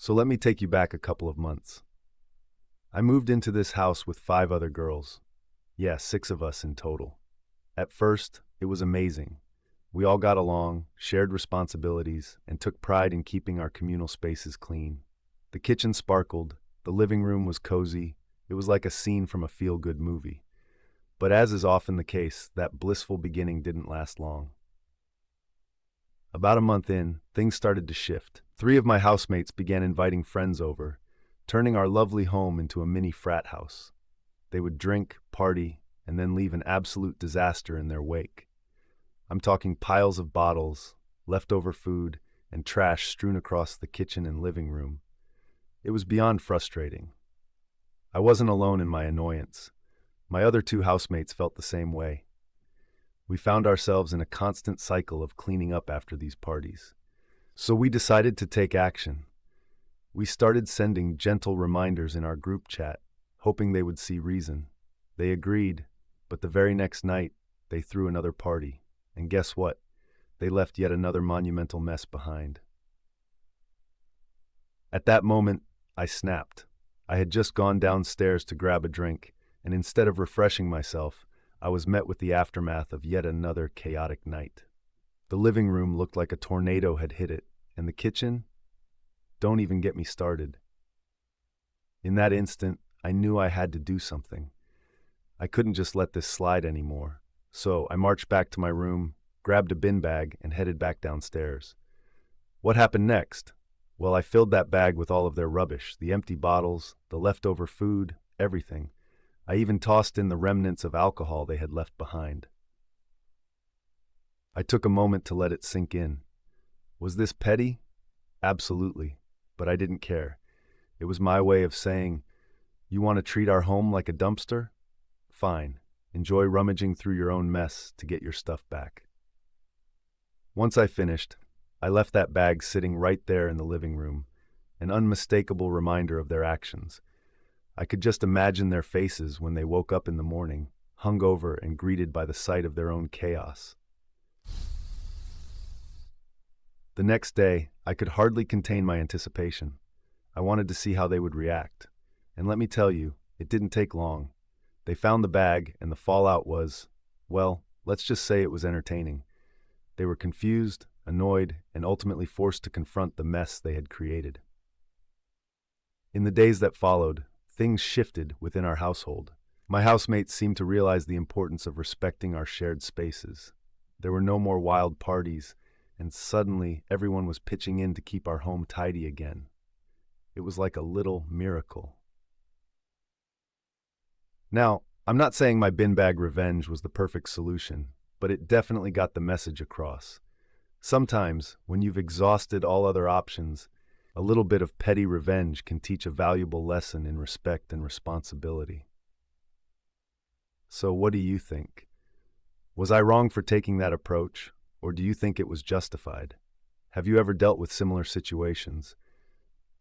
So let me take you back a couple of months. I moved into this house with 5 other girls. Yeah, 6 of us in total. At first, it was amazing. We all got along, shared responsibilities, and took pride in keeping our communal spaces clean. The kitchen sparkled, the living room was cozy. It was like a scene from a feel-good movie. But as is often the case, that blissful beginning didn't last long. About a month in, things started to shift. 3 of my housemates began inviting friends over, turning our lovely home into a mini frat house. They would drink, party, and then leave an absolute disaster in their wake. I'm talking piles of bottles, leftover food, and trash strewn across the kitchen and living room. It was beyond frustrating. I wasn't alone in my annoyance. My other 2 housemates felt the same way. We found ourselves in a constant cycle of cleaning up after these parties. So we decided to take action. We started sending gentle reminders in our group chat, hoping they would see reason. They agreed, but the very next night, they threw another party. And guess what? They left yet another monumental mess behind. At that moment, I snapped. I had just gone downstairs to grab a drink, and instead of refreshing myself, I was met with the aftermath of yet another chaotic night. The living room looked like a tornado had hit it, and the kitchen? Don't even get me started. In that instant, I knew I had to do something. I couldn't just let this slide anymore. So I marched back to my room, grabbed a bin bag, and headed back downstairs. What happened next? Well, I filled that bag with all of their rubbish, the empty bottles, the leftover food, everything. I even tossed in the remnants of alcohol they had left behind. I took a moment to let it sink in. Was this petty? Absolutely, but I didn't care. It was my way of saying, you want to treat our home like a dumpster? Fine. Enjoy rummaging through your own mess to get your stuff back. Once I finished, I left that bag sitting right there in the living room, an unmistakable reminder of their actions. I could just imagine their faces when they woke up in the morning, hungover and greeted by the sight of their own chaos. The next day, I could hardly contain my anticipation. I wanted to see how they would react. And let me tell you, it didn't take long. They found the bag, and the fallout was, well, let's just say it was entertaining. They were confused, annoyed, and ultimately forced to confront the mess they had created. In the days that followed, things shifted within our household. My housemates seemed to realize the importance of respecting our shared spaces. There were no more wild parties, and suddenly everyone was pitching in to keep our home tidy again. It was like a little miracle. Now, I'm not saying my bin bag revenge was the perfect solution, but it definitely got the message across. Sometimes, when you've exhausted all other options, a little bit of petty revenge can teach a valuable lesson in respect and responsibility. So what do you think? Was I wrong for taking that approach, or do you think it was justified? Have you ever dealt with similar situations?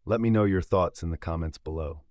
Let me know your thoughts in the comments below.